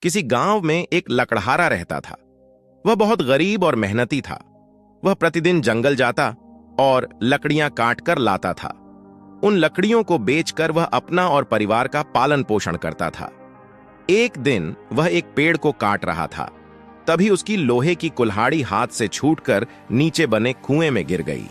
किसी गांव में एक लकड़हारा रहता था। वह बहुत गरीब और मेहनती था। वह प्रतिदिन जंगल जाता और लकड़ियां काट कर लाता था। उन लकड़ियों को बेचकर वह अपना और परिवार का पालन पोषण करता था। एक दिन वह एक पेड़ को काट रहा था, तभी उसकी लोहे की कुल्हाड़ी हाथ से छूटकर नीचे बने कुएं में गिर गई।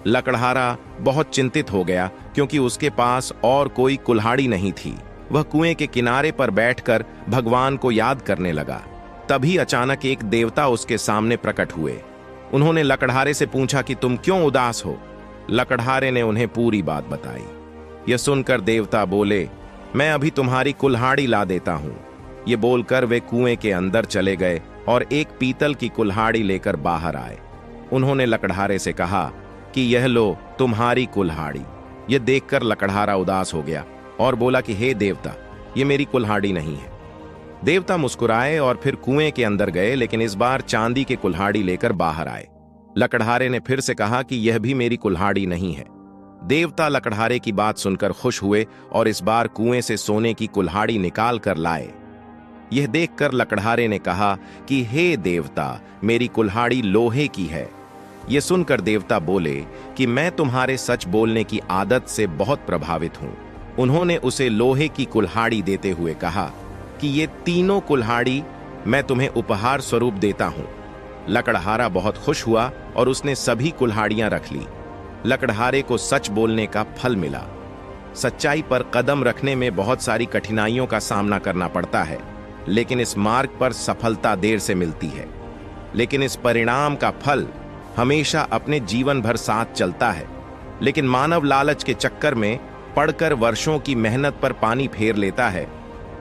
लकड़हारा बहुत चिंतित हो गया क्योंकि उसके पास और कोई कुल्हाड़ी नहीं थी। वह कुएं के किनारे पर बैठकर भगवान को याद करने लगा। तभी अचानक एक देवता उसके सामने प्रकट हुए। उन्होंने लकड़हारे से पूछा कि तुम क्यों उदास हो। लकड़हारे ने उन्हें पूरी बात बताई। यह सुनकर देवता बोले, मैं अभी तुम्हारी कुल्हाड़ी ला देता हूं। ये बोलकर वे कुएं के अंदर चले गए और एक पीतल की कुल्हाड़ी लेकर बाहर आए। उन्होंने लकड़हारे से कहा कि यह लो तुम्हारी कुल्हाड़ी। यह देखकर लकड़हारा उदास हो गया और बोला कि हे देवता, ये मेरी कुल्हाड़ी नहीं है। देवता मुस्कुराए और फिर कुएं के अंदर गए, लेकिन इस बार चांदी की कुल्हाड़ी लेकर बाहर आए। लकड़हारे ने फिर से कहा कि यह भी मेरी कुल्हाड़ी नहीं है। देवता लकड़हारे की बात सुनकर खुश हुए और इस बार कुएं से सोने की कुल्हाड़ी निकाल कर लाए। यह देखकर लकड़हारे ने कहा कि हे देवता, मेरी कुल्हाड़ी लोहे की है। यह सुनकर देवता बोले कि मैं तुम्हारे सच बोलने की आदत से बहुत प्रभावित हूं। उन्होंने उसे लोहे की कुल्हाड़ी देते हुए कहा कि ये तीनों कुल्हाड़ी मैं तुम्हें उपहार स्वरूप देता हूं। लकड़हारा बहुत खुश हुआ और उसने सभी कुल्हाड़ियां रख ली। लकड़हारे को सच बोलने का फल मिला। सच्चाई पर कदम रखने में बहुत सारी कठिनाइयों का सामना करना पड़ता है, लेकिन इस मार्ग पर सफलता देर से मिलती है, लेकिन इस परिणाम का फल हमेशा अपने जीवन भर साथ चलता है। लेकिन मानव लालच के चक्कर में पड़कर वर्षों की मेहनत पर पानी फेर लेता है।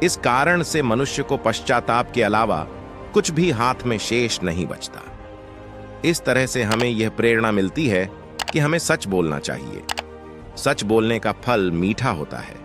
इस कारण से मनुष्य को पश्चाताप के अलावा कुछ भी हाथ में शेष नहीं बचता। इस तरह से हमें यह प्रेरणा मिलती है कि हमें सच बोलना चाहिए। सच बोलने का फल मीठा होता है।